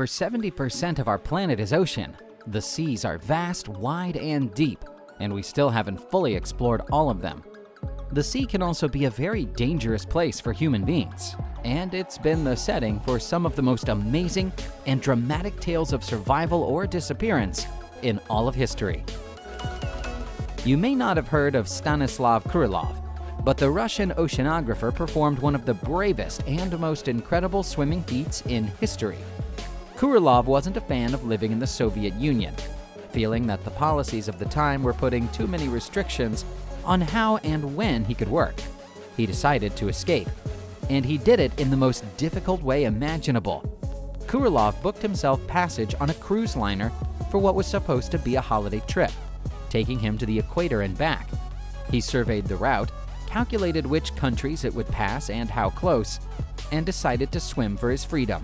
Over 70% of our planet is ocean. The seas are vast, wide, and deep, and we still haven't fully explored all of them. The sea can also be a very dangerous place for human beings, and it's been the setting for some of the most amazing and dramatic tales of survival or disappearance in all of history. You may not have heard of Stanislav Kurilov, but the Russian oceanographer performed one of the bravest and most incredible swimming feats in history. Kurilov wasn't a fan of living in the Soviet Union, feeling that the policies of the time were putting too many restrictions on how and when he could work. He decided to escape, and he did it in the most difficult way imaginable. Kurilov booked himself passage on a cruise liner for what was supposed to be a holiday trip, taking him to the equator and back. He surveyed the route, calculated which countries it would pass and how close, and decided to swim for his freedom.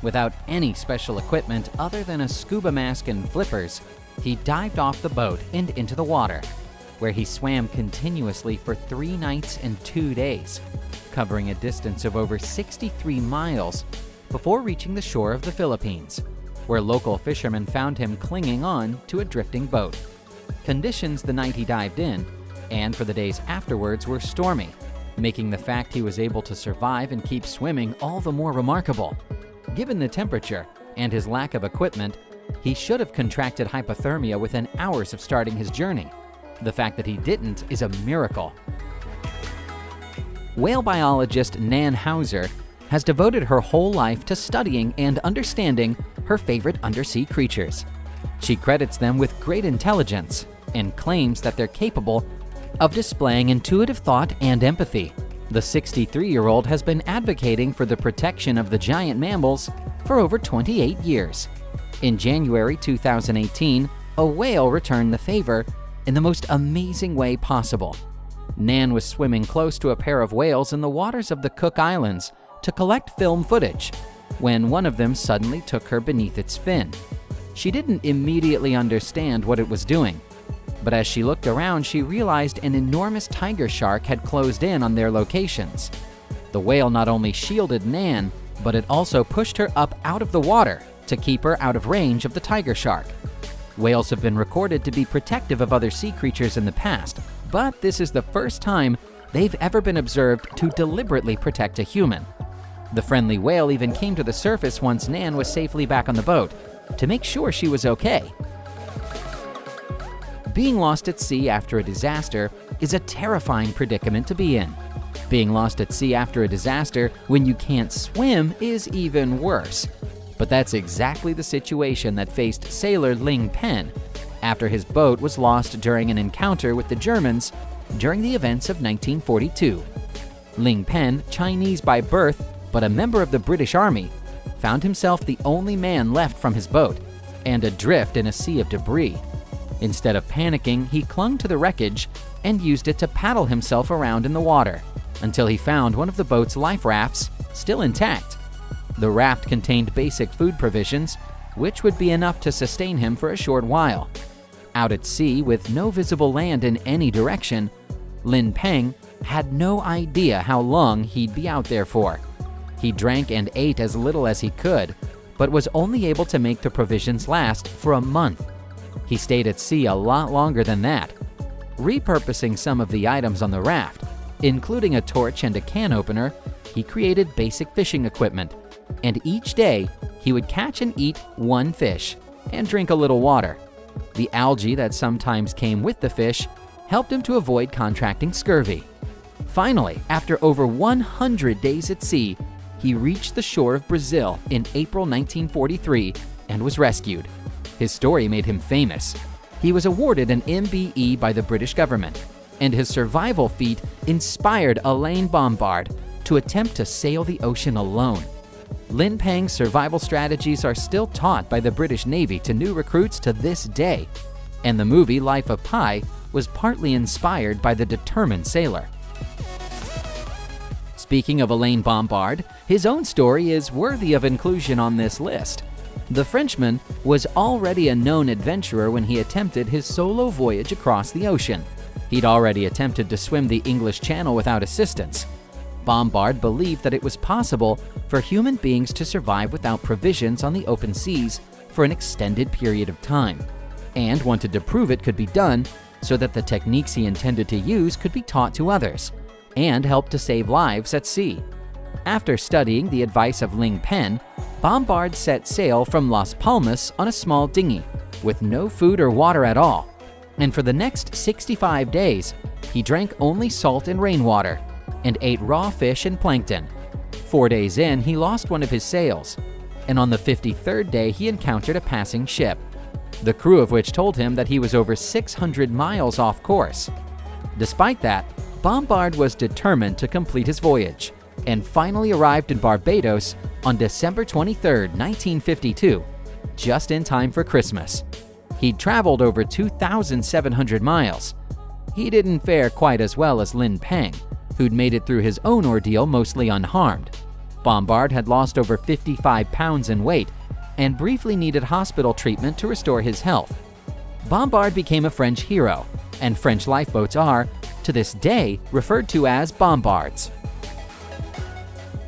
Without any special equipment other than a scuba mask and flippers, he dived off the boat and into the water, where he swam continuously for 3 nights and 2 days, covering a distance of over 63 miles before reaching the shore of the Philippines, where local fishermen found him clinging on to a drifting boat. Conditions the night he dived in and for the days afterwards were stormy, making the fact he was able to survive and keep swimming all the more remarkable. Given the temperature and his lack of equipment, he should have contracted hypothermia within hours of starting his journey. The fact that he didn't is a miracle. Whale biologist Nan Hauser has devoted her whole life to studying and understanding her favorite undersea creatures. She credits them with great intelligence and claims that they're capable of displaying intuitive thought and empathy. The 63-year-old has been advocating for the protection of the giant mammals for over 28 years. In January 2018, a whale returned the favor in the most amazing way possible. Nan was swimming close to a pair of whales in the waters of the Cook Islands to collect film footage when one of them suddenly took her beneath its fin. She didn't immediately understand what it was doing, but as she looked around, she realized an enormous tiger shark had closed in on their locations. The whale not only shielded Nan, but it also pushed her up out of the water to keep her out of range of the tiger shark. Whales have been recorded to be protective of other sea creatures in the past, but this is the first time they've ever been observed to deliberately protect a human. The friendly whale even came to the surface once Nan was safely back on the boat to make sure she was okay. Being lost at sea after a disaster is a terrifying predicament to be in. Being lost at sea after a disaster when you can't swim is even worse. But that's exactly the situation that faced sailor Ling Pen after his boat was lost during an encounter with the Germans during the events of 1942. Ling Pen, Chinese by birth but a member of the British Army, found himself the only man left from his boat and adrift in a sea of debris. Instead of panicking, he clung to the wreckage and used it to paddle himself around in the water until he found one of the boat's life rafts still intact. The raft contained basic food provisions, which would be enough to sustain him for a short while. Out at sea with no visible land in any direction, Lin Peng had no idea how long he'd be out there for. He drank and ate as little as he could, but was only able to make the provisions last for a month. He stayed at sea a lot longer than that, repurposing some of the items on the raft, including a torch and a can opener. He created basic fishing equipment, and each day he would catch and eat one fish and drink a little water. The algae that sometimes came with the fish helped him to avoid contracting scurvy. Finally, after over 100 days at sea, he reached the shore of Brazil in April 1943 and was rescued. His story made him famous. He was awarded an MBE by the British government, and his survival feat inspired Alain Bombard to attempt to sail the ocean alone. Lin Peng's survival strategies are still taught by the British Navy to new recruits to this day, and the movie Life of Pi was partly inspired by the determined sailor. Speaking of Alain Bombard, his own story is worthy of inclusion on this list. The Frenchman was already a known adventurer when he attempted his solo voyage across the ocean. He'd already attempted to swim the English Channel without assistance. Bombard believed that it was possible for human beings to survive without provisions on the open seas for an extended period of time, and wanted to prove it could be done so that the techniques he intended to use could be taught to others and help to save lives at sea. After studying the advice of Ling Pen, Bombard set sail from Las Palmas on a small dinghy with no food or water at all, and for the next 65 days, he drank only salt and rainwater and ate raw fish and plankton. 4 days in, he lost one of his sails, and on the 53rd day, he encountered a passing ship, the crew of which told him that he was over 600 miles off course. Despite that, Bombard was determined to complete his voyage and finally arrived in Barbados on December 23, 1952, just in time for Christmas. He'd traveled over 2,700 miles. He didn't fare quite as well as Lin Peng, who'd made it through his own ordeal mostly unharmed. Bombard had lost over 55 pounds in weight and briefly needed hospital treatment to restore his health. Bombard became a French hero, and French lifeboats are, to this day, referred to as bombards.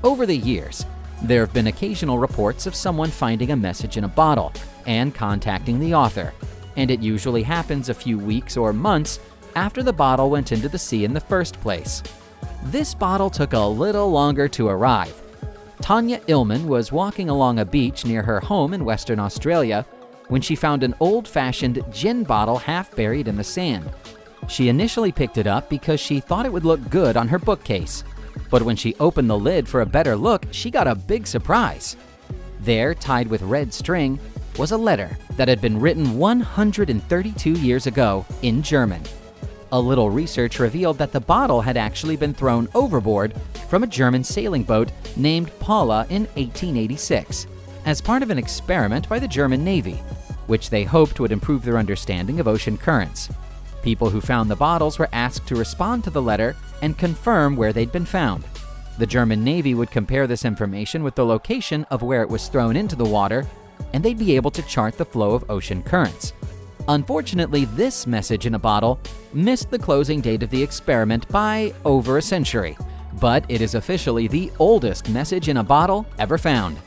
Over the years, there have been occasional reports of someone finding a message in a bottle and contacting the author, and it usually happens a few weeks or months after the bottle went into the sea in the first place. This bottle took a little longer to arrive. Tanya Illman was walking along a beach near her home in Western Australia when she found an old-fashioned gin bottle half buried in the sand. She initially picked it up because she thought it would look good on her bookcase, but when she opened the lid for a better look, she got a big surprise. There, tied with red string, was a letter that had been written 132 years ago in German. A little research revealed that the bottle had actually been thrown overboard from a German sailing boat named Paula in 1886 as part of an experiment by the German Navy, which they hoped would improve their understanding of ocean currents. People who found the bottles were asked to respond to the letter and confirm where they'd been found. The German Navy would compare this information with the location of where it was thrown into the water, and they'd be able to chart the flow of ocean currents. Unfortunately, this message in a bottle missed the closing date of the experiment by over a century, but it is officially the oldest message in a bottle ever found.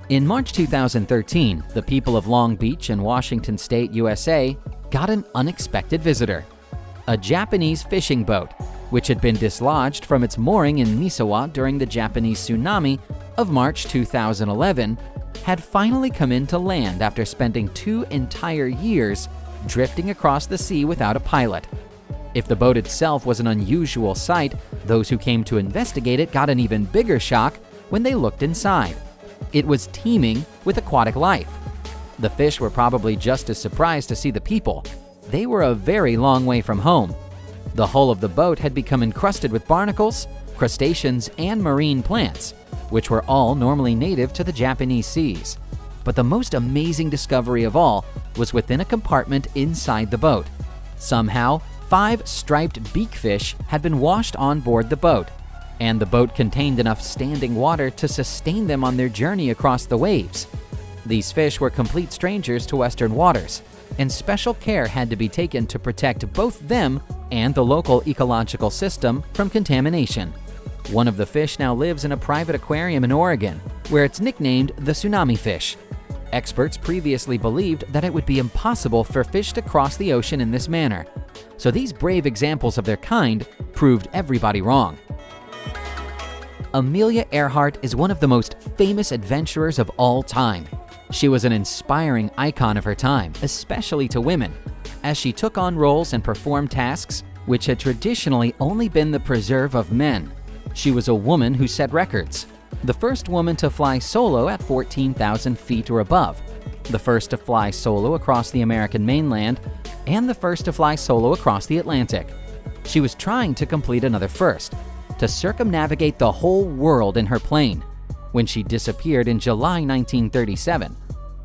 In March 2013, the people of Long Beach in Washington State, USA, got an unexpected visitor. A Japanese fishing boat, which had been dislodged from its mooring in Misawa during the Japanese tsunami of March 2011, had finally come into land after spending 2 entire years drifting across the sea without a pilot. If the boat itself was an unusual sight, those who came to investigate it got an even bigger shock when they looked inside. It was teeming with aquatic life. The fish were probably just as surprised to see the people. They were a very long way from home. The hull of the boat had become encrusted with barnacles, crustaceans, and marine plants, which were all normally native to the Japanese seas. But the most amazing discovery of all was within a compartment inside the boat. Somehow, 5 striped beakfish had been washed on board the boat, and the boat contained enough standing water to sustain them on their journey across the waves. These fish were complete strangers to Western waters, and special care had to be taken to protect both them and the local ecological system from contamination. One of the fish now lives in a private aquarium in Oregon, where it's nicknamed the tsunami fish. Experts previously believed that it would be impossible for fish to cross the ocean in this manner, so these brave examples of their kind proved everybody wrong. Amelia Earhart is one of the most famous adventurers of all time. She was an inspiring icon of her time, especially to women, as she took on roles and performed tasks which had traditionally only been the preserve of men. She was a woman who set records. The first woman to fly solo at 14,000 feet or above, the first to fly solo across the American mainland, and the first to fly solo across the Atlantic. She was trying to complete another first, to circumnavigate the whole world in her plane, when she disappeared in July 1937.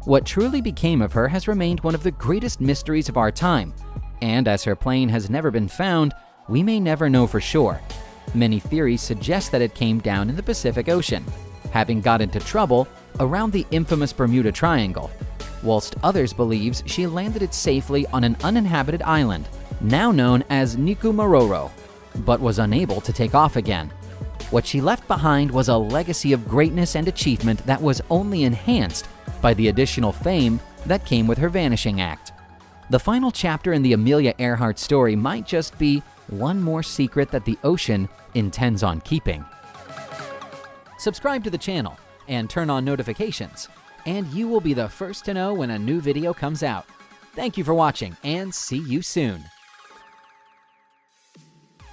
What truly became of her has remained one of the greatest mysteries of our time, and as her plane has never been found, we may never know for sure. Many theories suggest that it came down in the Pacific Ocean, having got into trouble around the infamous Bermuda Triangle, whilst others believes she landed it safely on an uninhabited island, now known as Nikumaroro. but was unable to take off again. What she left behind was a legacy of greatness and achievement that was only enhanced by the additional fame that came with her vanishing act. The final chapter in the Amelia Earhart story might just be one more secret that the ocean intends on keeping. Subscribe to the channel and turn on notifications, and you will be the first to know when a new video comes out. Thank you for watching, and see you soon.